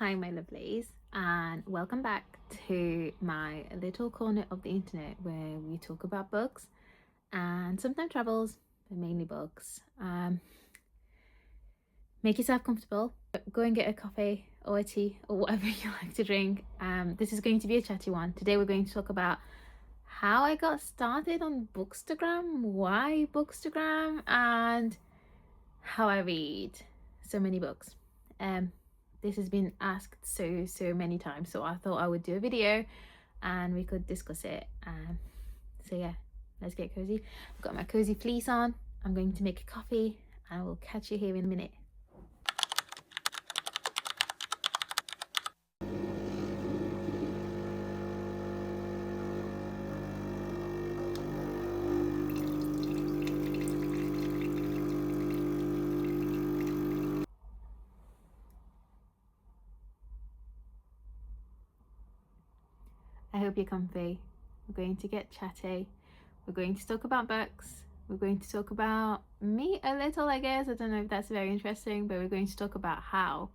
Hi my lovelies, and welcome back to my little corner of the internet where we talk about books and sometimes travels, but mainly books. Make yourself comfortable, go and get a coffee or a tea or whatever you like to drink. This is going to be a chatty one. Today we're going to talk about how I got started on bookstagram, why bookstagram, and how I read so many books. This has been asked so many times, so I thought I would do a video and we could discuss it. So yeah, let's get cozy. I've got my cozy fleece on. I'm going to make a coffee and I will catch you here in a minute. I hope you're comfy. We're going to get chatty. We're going to talk about books. We're going to talk about me a little, I guess. I don't know if that's very interesting, but we're going to talk about how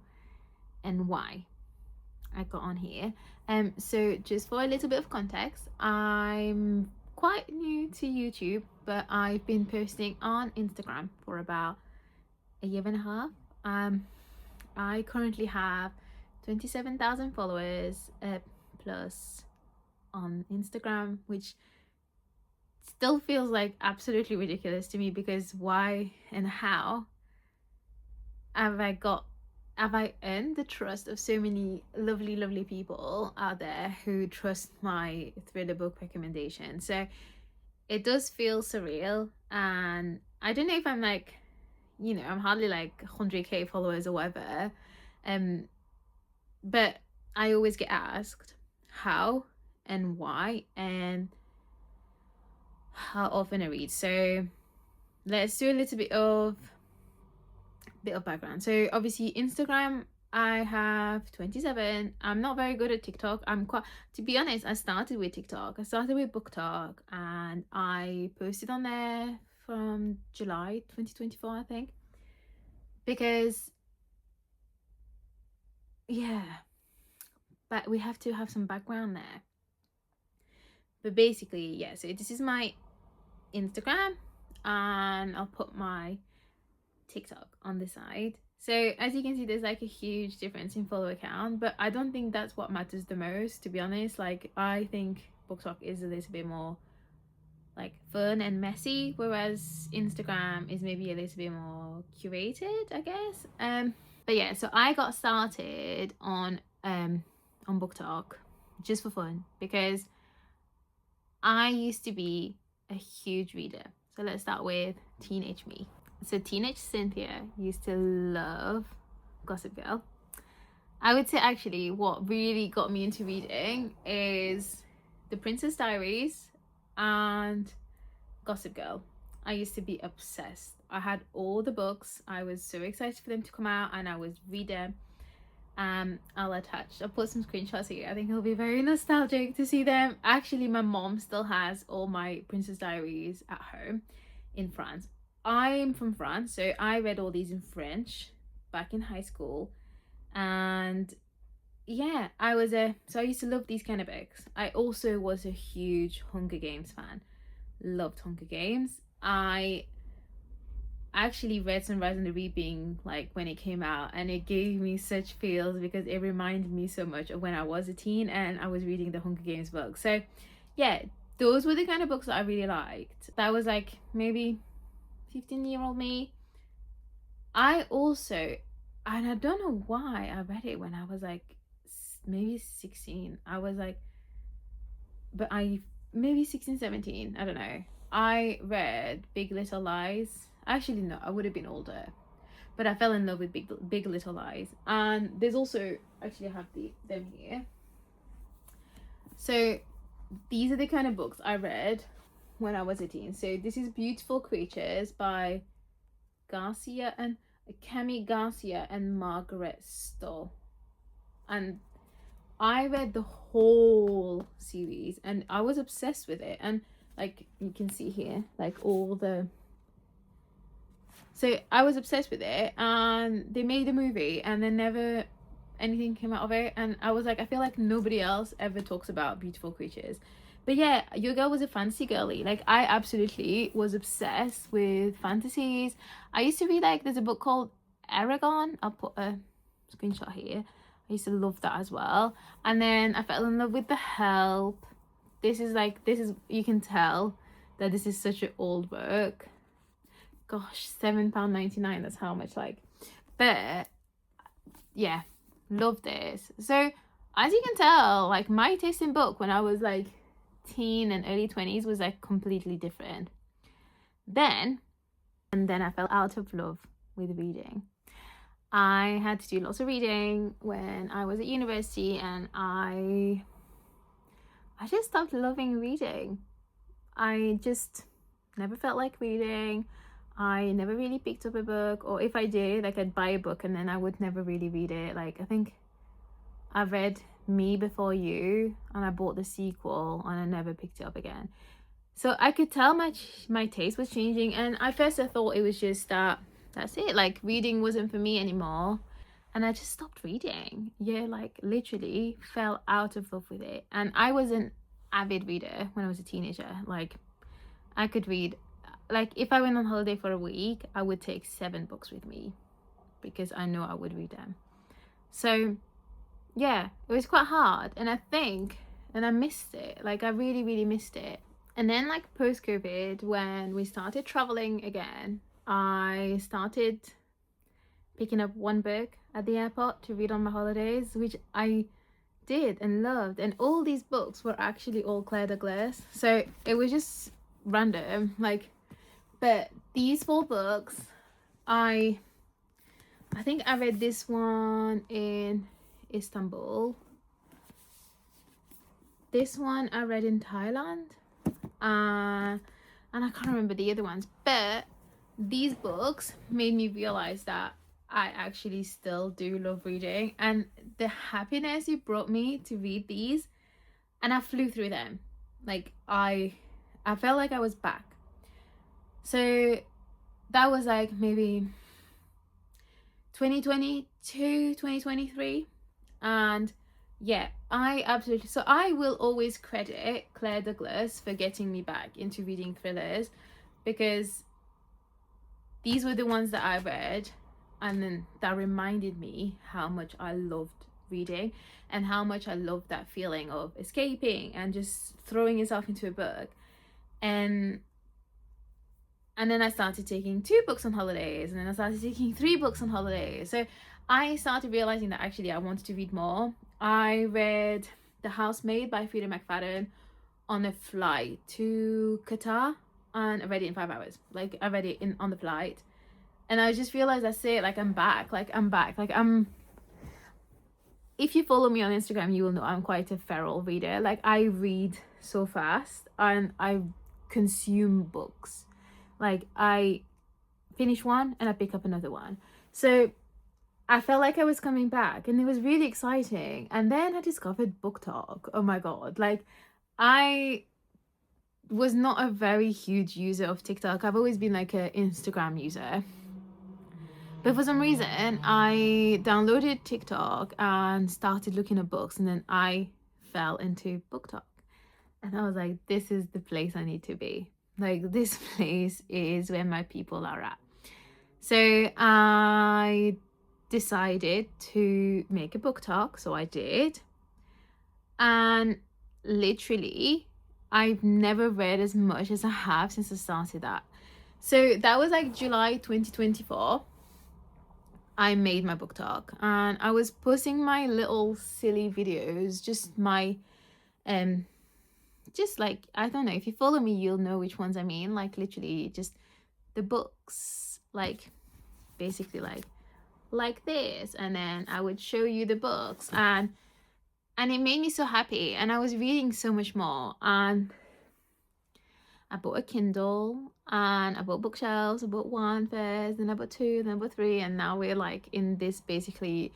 and why I got on here. So just for a little bit of context, I'm quite new to YouTube, but I've been posting on Instagram for about a year and a half. I currently have 27,000 followers plus on Instagram, which still feels like absolutely ridiculous to me, because why and how have I earned the trust of so many lovely people out there who trust my thriller book recommendation? So it does feel surreal, and I don't know if I'm like, I'm hardly like 100k followers or whatever, but I always get asked how and why and how often I read. So let's do a little bit of background. So obviously Instagram, I have 27. I'm not very good at TikTok. To be honest, I started with TikTok. I started with Book Talk and I posted on there from July 2024, I think. Because yeah, but we have to have some background there. But basically, yeah, so this is my Instagram and I'll put my TikTok on the side. So as you can see, there's like a huge difference in follower count, but I don't think that's what matters the most, to be honest. Like, I think BookTok is a little bit more like fun and messy, whereas Instagram is maybe a little bit more curated, I guess. But yeah, so I got started on BookTok just for fun, because I used to be a huge reader. So let's start with teenage me. So teenage Cynthia used to love Gossip Girl. I would say actually what really got me into reading is The Princess Diaries and Gossip Girl. I used to be obsessed. I had all the books. I was so excited for them to come out and I would read them. I'll put some screenshots here. I think it'll be very nostalgic to see them. Actually, my mom still has all my Princess Diaries at home in France. I'm from France, so I read all these in French back in high school. And yeah, I used to love these kind of books. I also was a huge Hunger Games fan. Loved Hunger Games. I actually read Sunrise on the Reaping like when it came out, and it gave me such feels because it reminded me so much of when I was a teen and I was reading the Hunger Games books. So yeah, those were the kind of books that I really liked. That was like maybe 15-year-old me. I also, and I don't know why I read it when I was like maybe 16. I was like, but I maybe 16, 17, I don't know. I read Big Little Lies. Actually, no, I would have been older, but I fell in love with Big Little Lies. And there's also, actually I have them here. So these are the kind of books I read when I was a teen. So this is Beautiful Creatures by Cami Garcia and Margaret Stoll. And I read the whole series and I was obsessed with it. And like you can see here, like so I was obsessed with it, and they made a movie and they never anything came out of it. And I was like, I feel like nobody else ever talks about beautiful creatures. But yeah, your girl was a fantasy girly. Like, I absolutely was obsessed with fantasies. I used to read, like, there's a book called Aragon. I'll put a screenshot here. I used to love that as well. And then I fell in love with The Help. This is, you can tell that this is such an old book. Gosh, £7.99, that's how much, like. But yeah, love this. So as you can tell, like, my taste in book when I was like teen and early 20s was like completely different. Then I fell out of love with reading. I had to do lots of reading when I was at university, and I just stopped loving reading. I just never felt like reading. I never really picked up a book, or if I did, like, I'd buy a book and then I would never really read it. Like, I think I read Me Before You and I bought the sequel and I never picked it up again. So I could tell my taste was changing, and I thought it was just that's it, like, reading wasn't for me anymore, and I just stopped reading. Yeah, like, literally fell out of love with it. And I was an avid reader when I was a teenager. Like, I could read, like, if I went on holiday for a week, I would take 7 books with me because I know I would read them. So yeah, it was quite hard, and I missed it. Like, I really, really missed it. And then, like, post-COVID, when we started traveling again, I started picking up one book at the airport to read on my holidays, which I did and loved. And all these books were actually all Claire Douglas. So it was just random, like. But these 4 books, I think I read this one in Istanbul. This one I read in Thailand. And I can't remember the other ones. But these books made me realize that I actually still do love reading. And the happiness it brought me to read these, and I flew through them. Like, I felt like I was back. So that was like maybe 2022, 2023. And yeah, I will always credit Claire Douglas for getting me back into reading thrillers, because these were the ones that I read, and then that reminded me how much I loved reading and how much I loved that feeling of escaping and just throwing yourself into a book. And then I started taking 2 books on holidays, and then I started taking 3 books on holidays. So I started realizing that actually I wanted to read more. I read The Housemaid by Frida McFadden on a flight to Qatar, and I read it in 5 hours. Like, I read it on the flight, and I just realized that's it. Like, I'm back. If you follow me on Instagram, you will know I'm quite a feral reader. Like, I read so fast and I consume books. Like, I finish one and I pick up another one. So I felt like I was coming back, and it was really exciting. And then I discovered BookTok. Oh my god. Like, I was not a very huge user of TikTok. I've always been like an Instagram user. But for some reason, I downloaded TikTok and started looking at books, and then I fell into BookTok. And I was like, this is the place I need to be. Like, this place is where my people are at. So I decided to make a BookTok. So I did. And literally, I've never read as much as I have since I started that. So that was like July 2024. I made my BookTok, and I was posting my little silly videos, just my just like, I don't know, if you follow me you'll know which ones I mean, like literally just the books, like basically like this, and then I would show you the books, and it made me so happy, and I was reading so much more. And I bought a Kindle, and I bought bookshelves. I bought 1 first, then I bought 2, then I bought 3, and now we're like in this basically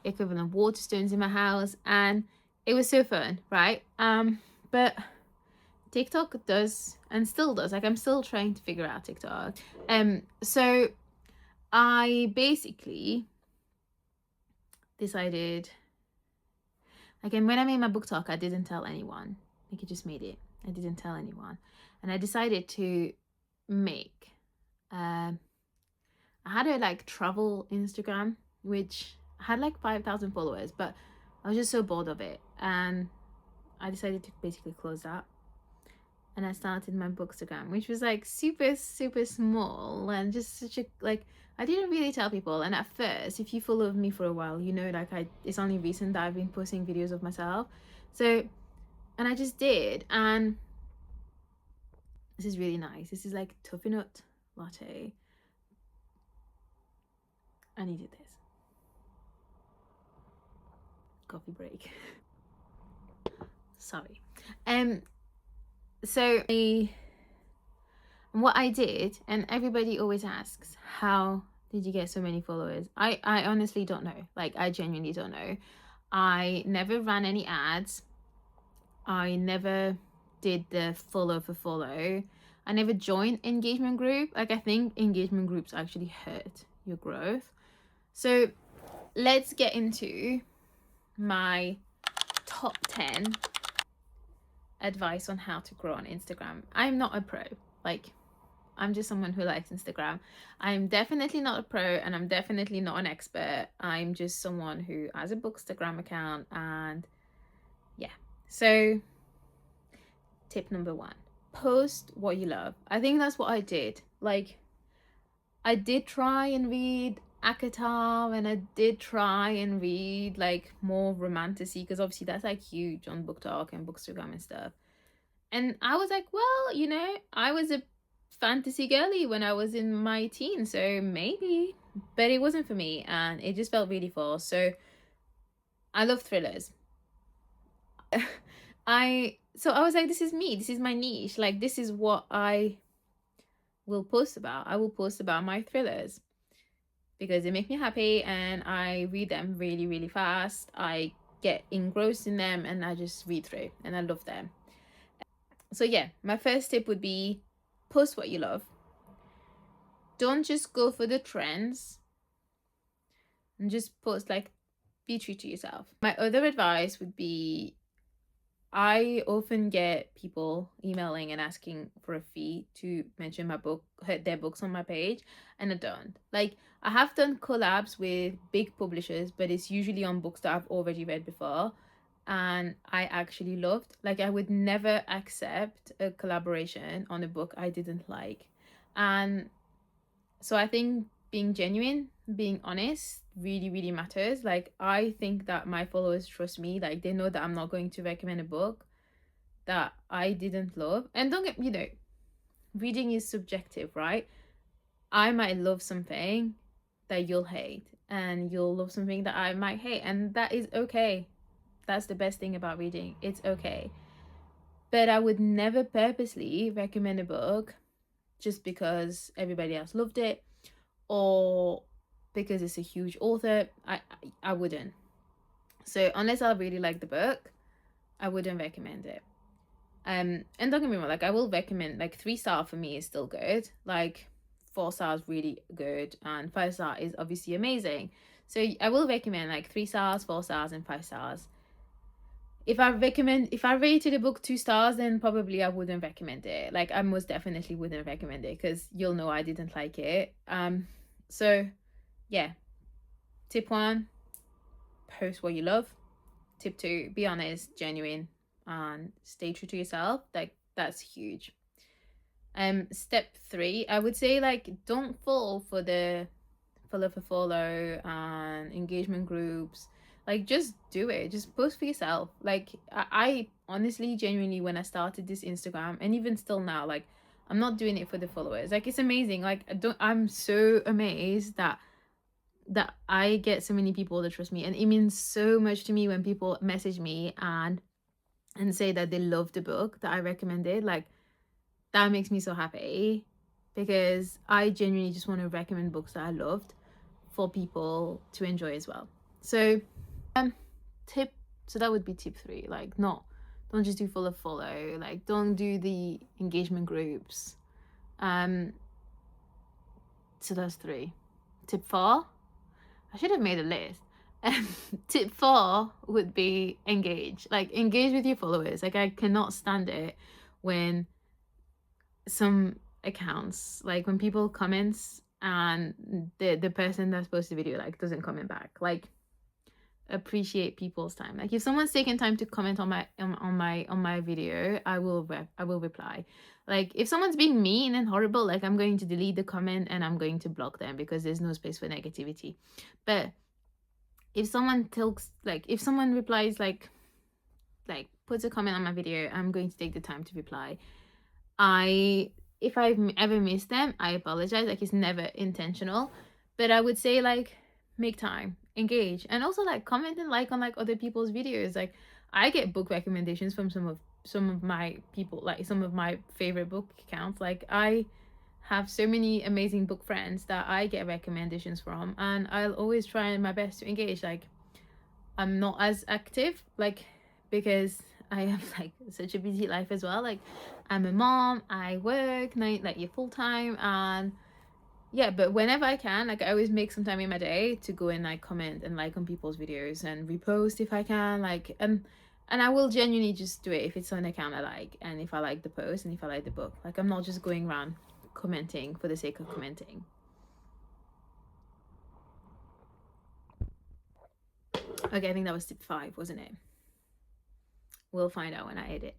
equivalent Waterstones in my house, and it was so fun, right? But TikTok does, and still does, like, I'm still trying to figure out TikTok. So I basically decided, like, and when I made my book talk, I didn't tell anyone. Like, I just made it. I didn't tell anyone. And I decided to make, I had a like travel Instagram, which had like 5,000 followers, but I was just so bored of it. And I decided to basically close that. And I started my bookstagram, which was like super, super small and just such a, like, I didn't really tell people. And at first, if you follow me for a while, you know, like it's only recent that I've been posting videos of myself. So, and I just did. And this is really nice. This is like toffee nut latte. I needed this. Coffee break. Sorry. So what I did, and everybody always asks, how did you get so many followers? I honestly don't know. Like, I genuinely don't know. I never ran any ads. I never did the follow for follow. I never joined engagement group. Like, I think engagement groups actually hurt your growth. So let's get into my top 10 advice on how to grow on Instagram. I'm not a pro. Like, I'm just someone who likes Instagram. I'm definitely not a pro, and I'm definitely not an expert. I'm just someone who has a bookstagram account. And yeah, so tip number 1, post what you love. I think that's what I did. Like, I did try and read Akatar, and I did try and read like more romantasy, because obviously that's like huge on book talk and bookstagram and stuff. And I was like, well, you know, I was a fantasy girly when I was in my teens, so maybe, but it wasn't for me, and it just felt really forced. So I love thrillers. I was like, this is me, this is my niche, like this is what I will post about. I will post about my thrillers because they make me happy, and I read them really, really fast. I get engrossed in them, and I just read through, and I love them. So yeah, my first tip would be post what you love. Don't just go for the trends, and just post, like, be true to yourself. My other advice would be, I often get people emailing and asking for a fee to mention my book, their books on my page, and I don't. Like, I have done collabs with big publishers, but it's usually on books that I've already read before, and I actually loved. Like, I would never accept a collaboration on a book I didn't like. And so I think being genuine, being honest really, really matters. Like, I think that my followers trust me. Like, they know that I'm not going to recommend a book that I didn't love. And don't get, you know, reading is subjective, right? I might love something that you'll hate, and you'll love something that I might hate, and that is okay. That's the best thing about reading. It's okay. But I would never purposely recommend a book just because everybody else loved it, or because it's a huge author. I wouldn't. So unless I really like the book, I wouldn't recommend it. And don't get me wrong, like, I will recommend, like, 3-star for me is still good. Like, 4 stars really good, and 5-star is obviously amazing. So I will recommend like 3 stars, 4 stars, and 5 stars. If I rated a book 2 stars, then probably I wouldn't recommend it. Like, I most definitely wouldn't recommend it, because you'll know I didn't like it. So yeah, tip 1, post what you love. Tip 2, be honest, genuine, and stay true to yourself. Like, that's huge. Step 3, I would say, like, don't fall for the follow and engagement groups. Like, just do it. Just post for yourself. Like, I honestly, genuinely, when I started this Instagram, and even still now, like, I'm not doing it for the followers. Like, it's amazing. Like, I'm so amazed that I get so many people that trust me, and it means so much to me when people message me and say that they love the book that I recommended. Like, that makes me so happy, because I genuinely just want to recommend books that I loved for people to enjoy as well. So that would be tip 3. Like, don't just do follow. Like, don't do the engagement groups. So that's 3. Tip 4, I should have made a list. Tip 4 would be engage. Like, engage with your followers. Like, I cannot stand it when some accounts, like when people comments and the person that's posted the video like doesn't comment back. Like, appreciate people's time. Like, if someone's taken time to comment on my video, I will reply. Like, if someone's being mean and horrible, like, I'm going to delete the comment and I'm going to block them because there's no space for negativity. But if someone talks, like, if someone replies, like puts a comment on my video, I'm going to take the time to reply. If I've ever missed them, I apologize. Like, it's never intentional, but I would say, like, make time, engage, and also like comment and like on like other people's videos. Like, I get book recommendations from some of my people, like some of my favorite book accounts. Like, I have so many amazing book friends that I get recommendations from, and I'll always try my best to engage. Like, I'm not as active, like, because I have like such a busy life as well. Like, I'm a mom, I work like full time, and yeah, but whenever I can, like, I always make some time in my day to go and like comment and like on people's videos and repost if I can, like, and I will genuinely just do it if it's an account I like and if I like the post and if I like the book. Like, I'm not just going around commenting for the sake of commenting. Okay, I think that was tip 5, wasn't it? We'll find out when I edit.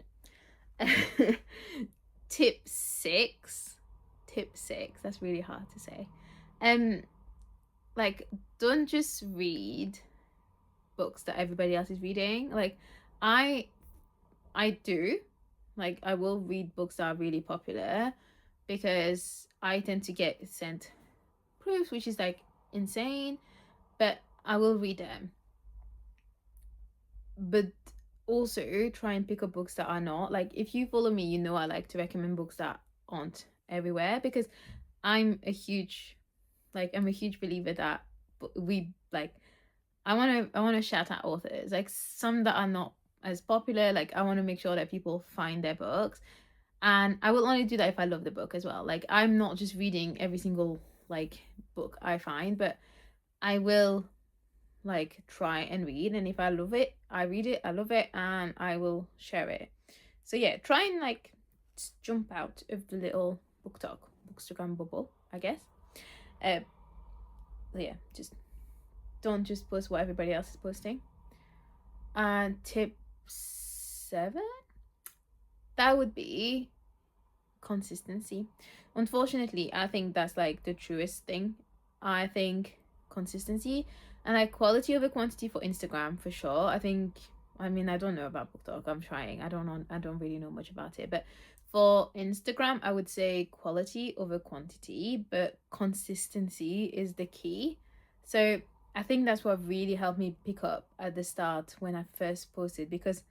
Tip 6. That's really hard to say. Like, don't just read books that everybody else is reading. Like, I do, like, I will read books that are really popular because I tend to get sent proofs, which is like insane, but I will read them. But also try and pick up books that are not, like, if you follow me, you know I like to recommend books that aren't everywhere, because I'm a huge believer that we, like, I want to shout out authors, like some that are not as popular. Like, I want to make sure that people find their books, and I will only do that if I love the book as well. Like, I'm not just reading every single like book I find, but I will like try and read, and if I love it, I read it, I love it, and I will share it. So yeah, try and like jump out of the little bookstagram bubble, I guess. Yeah, just don't just post what everybody else is posting. And tip 7, that would be consistency. Unfortunately, I think that's like the truest thing. I think consistency and like quality over quantity for Instagram for sure. I think, I mean, I don't know about BookTok. I'm trying. I don't really know much about it. But for Instagram, I would say quality over quantity, but consistency is the key. So I think that's what really helped me pick up at the start when I first posted, because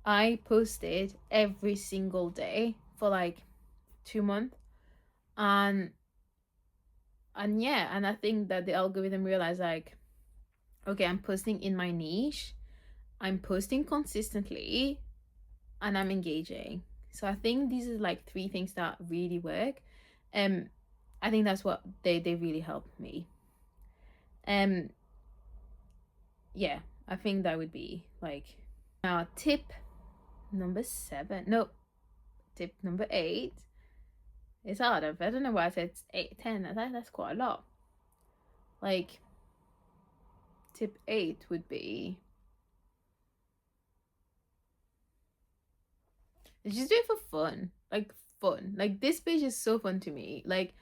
I posted every single day for like 2 months, and yeah, and I think that the algorithm realized, like, okay, I'm posting in my niche, I'm posting consistently, and I'm engaging. So I think these are like 3 things that really work. I think that's what they really helped me. Yeah, I think that would be like, now tip number 7, no, tip number 8. It's hard. I don't know why I said 8, 10. That's quite a lot. Like, tip 8 would be, just do it for fun. Like, fun. Like, this page is so fun to me. Like,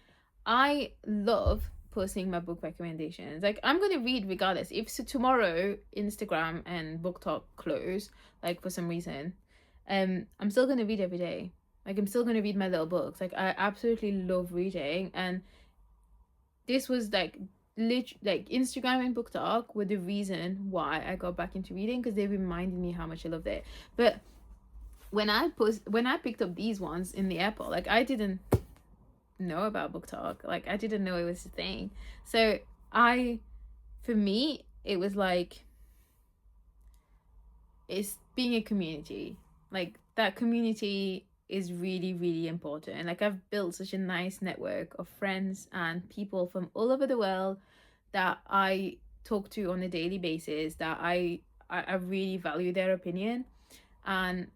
I love posting my book recommendations. Like, I'm gonna read regardless. If so tomorrow Instagram and BookTok close, like, for some reason, I'm still gonna read every day. Like, I'm still gonna read my little books. Like, I absolutely love reading, and this was like like Instagram and BookTok were the reason why I got back into reading, because they reminded me how much I loved it. But when I picked up these ones in the airport, like, I didn't know about BookTok. Like, I didn't know it was a thing. So for me, it was like, it's being a community. Like, that community is really, really important. And like, I've built such a nice network of friends and people from all over the world that I talk to on a daily basis that I really value their opinion, and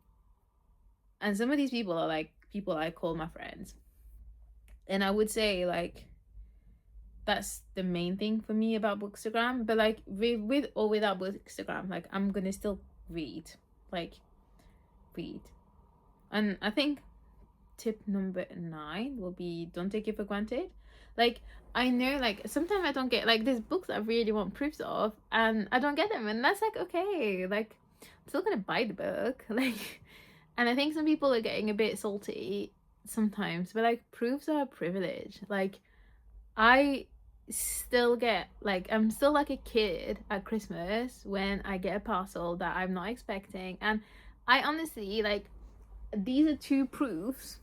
some of these people are like people I call my friends. And I would say like that's the main thing for me about bookstagram. But like with or without bookstagram, like I'm gonna still read, like read. And I think tip number 9 will be don't take it for granted. Like I know like sometimes I don't get like there's books I really want proofs of and I don't get them, and that's like okay, like I'm still gonna buy the book. Like, and I think some people are getting a bit salty sometimes, but like proofs are a privilege. Like I still get like I'm still like a kid at Christmas when I get a parcel that I'm not expecting, and I honestly like these are 2 proofs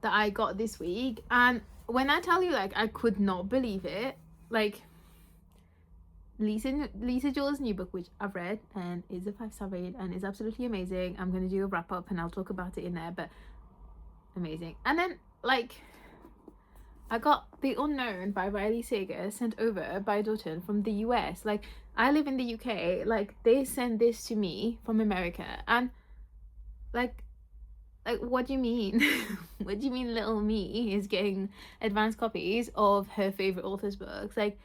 that I got this week, and when I tell you like I could not believe it, like Lisa Joel's new book, which I've read and is a 5-star read and is absolutely amazing. I'm gonna do a wrap up and I'll talk about it in there, but amazing. And then like I got The Unknown by Riley Sager sent over by Dotton from the US. Like I live in the UK, like they sent this to me from America, and like what do you mean? What do you mean little me is getting advanced copies of her favorite author's books? Like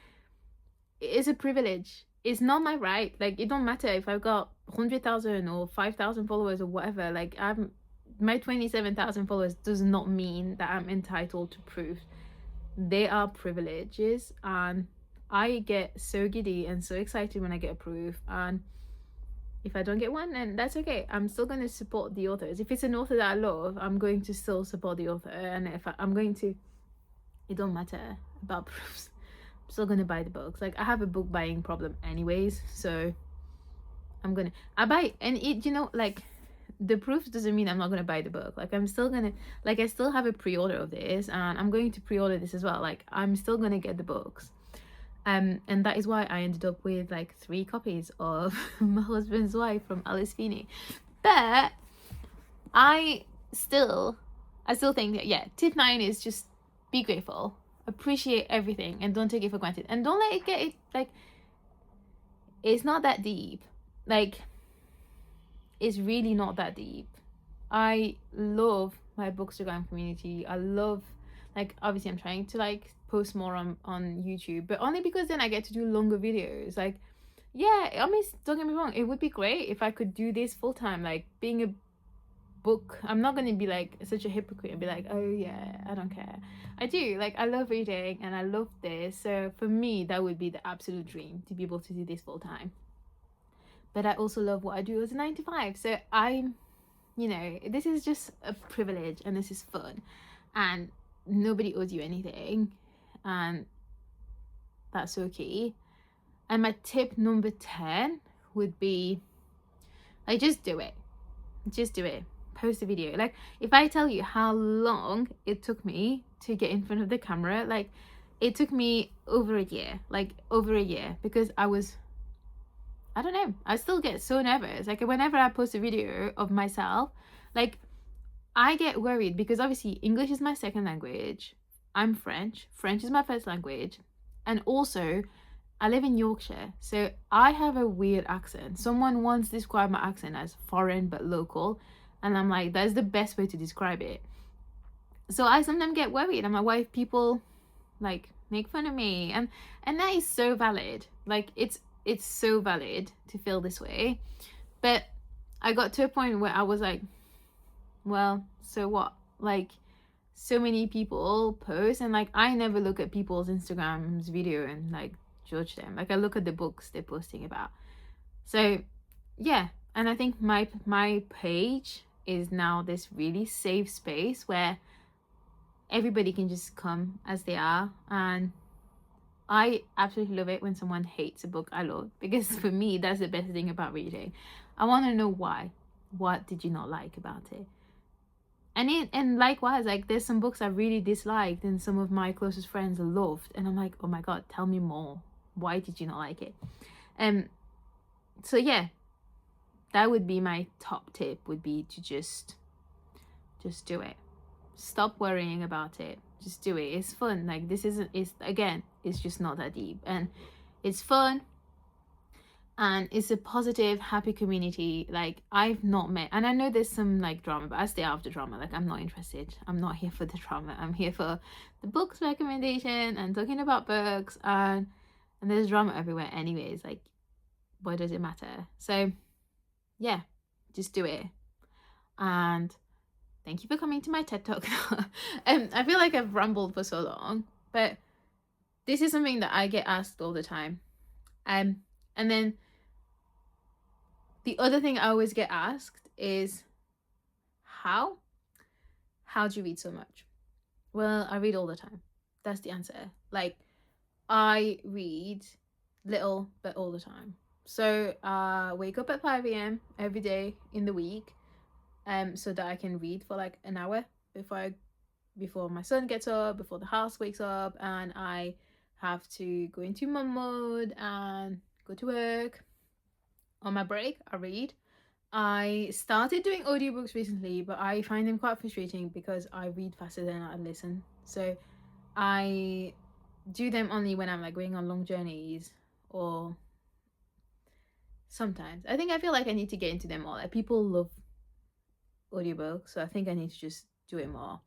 it's a privilege. It's not my right. Like it don't matter if I've got 100,000 or 5,000 followers or whatever. Like my 27,000 followers does not mean that I'm entitled to proof. They are privileges, and I get so giddy and so excited when I get a proof, and if I don't get one, then that's okay. I'm still going to support the authors. If it's an author that I love, I'm going to still support the author. And if I'm going to, it don't matter about proofs. I'm still going to buy the books. Like I have a book buying problem anyways, so I buy, and it, you know, like the proof doesn't mean I'm not going to buy the book. Like I'm still going to, like I still have a pre-order of this, and I'm going to pre-order this as well. Like I'm still going to get the books. And that is why I ended up with like 3 copies of My Husband's Wife from Alice Feeney. But I still think that, yeah, tip 9 is just be grateful, appreciate everything, and don't take it for granted. And don't let it get it, like, it's not that deep. Like, it's really not that deep. I love my Bookstagram community. I love, like, obviously I'm trying to like post more on YouTube, but only because then I get to do longer videos. Like, yeah, I mean, don't get me wrong, it would be great if I could do this full time, like being a book. I'm not gonna be like such a hypocrite and be like, oh yeah, I don't care. I do, like, I love reading and I love this, so for me that would be the absolute dream to be able to do this full time. But I also love what I do as a 9 to 5, so I'm, you know, this is just a privilege and this is fun, and nobody owes you anything, and that's okay. And my tip number 10 would be, like, just do it. Post a video. Like, if I tell you how long it took me to get in front of the camera, like it took me over a year, because I don't know, I still get so nervous. Like whenever I post a video of myself, like I get worried because obviously English is my second language. I'm French is my first language, and also I live in Yorkshire, so I have a weird accent. Someone once described my accent as foreign but local, and I'm like, that's the best way to describe it. So I sometimes get worried. I'm like, why if people like make fun of me? And that is so valid. Like it's so valid to feel this way. But I got to a point where I was like, well, so what? Like, so many people post, and like I never look at people's Instagram's video and like judge them. Like I look at the books they're posting about. So yeah, and I think my page is now this really safe space where everybody can just come as they are, and I absolutely love it when someone hates a book I love, because for me that's the best thing about reading. I want to know why. What did you not like about it? And likewise, like there's some books I really disliked and some of my closest friends loved, and I'm like, oh my god, tell me more. Why did you not like it? So yeah, that would be my top tip, would be to just do it. Stop worrying about it. Just do it. It's fun. Like this isn't, it's again, it's just not that deep. And It's fun, and it's a positive, happy community. Like, I've not met, and I know there's some like drama, but I stay out of the drama. Like, I'm not interested. I'm not here for the drama. I'm here for the books recommendation and talking about books, and there's drama everywhere anyways. Like, why does it matter? So yeah, just do it. And thank you for coming to my TED Talk. I feel like I've rambled for so long, but this is something that I get asked all the time. And then the other thing I always get asked is, how do you read so much? Well, I read all the time. That's the answer. Like, I read little but all the time. So wake up at 5 a.m. every day in the week, so that I can read for like an hour before my son gets up, before the house wakes up, and I have to go into mum mode and go to work. On my break, I read. I started doing audiobooks recently, but I find them quite frustrating because I read faster than I listen. So I do them only when I'm like going on long journeys, or sometimes. I feel like I need to get into them more. Like, people love audiobooks, so I think I need to just do it more.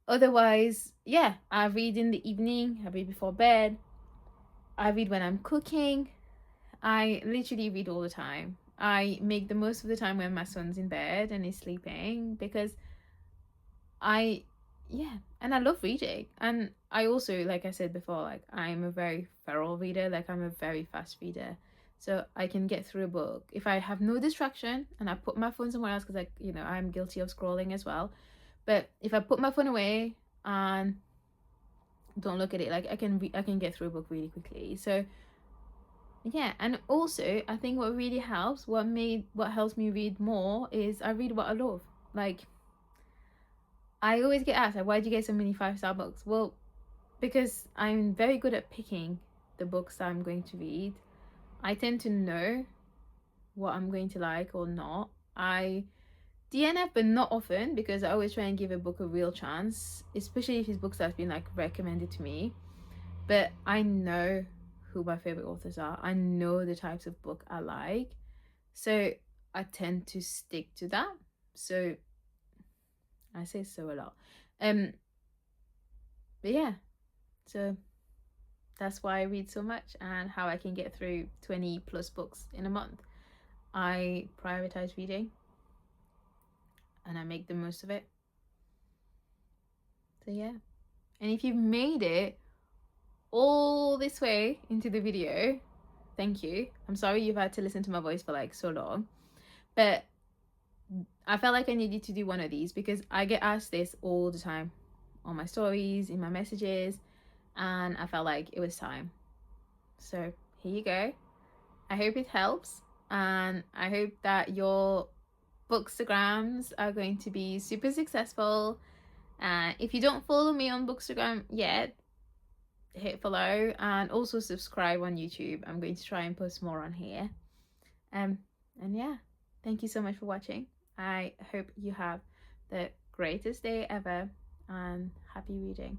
Otherwise, yeah, I read in the evening, I read before bed, I read when I'm cooking. I literally read all the time. I make the most of the time when my son's in bed and he's sleeping, because and I love reading. And I also, like I said before, like, I'm a very feral reader. Like, I'm a very fast reader. So I can get through a book if I have no distraction and I put my phone somewhere else, because, like, I'm guilty of scrolling as well. But if I put my phone away and don't look at it, like, I can get through a book really quickly. So yeah. And also, I think what really helps, what helps me read more, is I read what I love. Like, I always get asked, like, why do you get so many 5-star books? Well, because I'm very good at picking the books that I'm going to read. I tend to know what I'm going to like or not. I DNF, but not often, because I always try and give a book a real chance, especially if it's books that's been like recommended to me. But I know who my favorite authors are. I know the types of book I like, so I tend to stick to that. So I say so a lot. But yeah, so that's why I read so much, and how I can get through 20 plus books in a month. I prioritize reading and I make the most of it. So yeah. And if you've made it all this way into the video, thank you. I'm sorry you've had to listen to my voice for like so long, but I felt like I needed to do one of these because I get asked this all the time on my stories, in my messages, and I felt like it was time. So here you go. I hope it helps, and I hope that your bookstagrams are going to be super successful. If you don't follow me on bookstagram yet, hit follow, and also subscribe on YouTube. I'm going to try and post more on here. And yeah, thank you so much for watching. I hope you have the greatest day ever, and happy reading.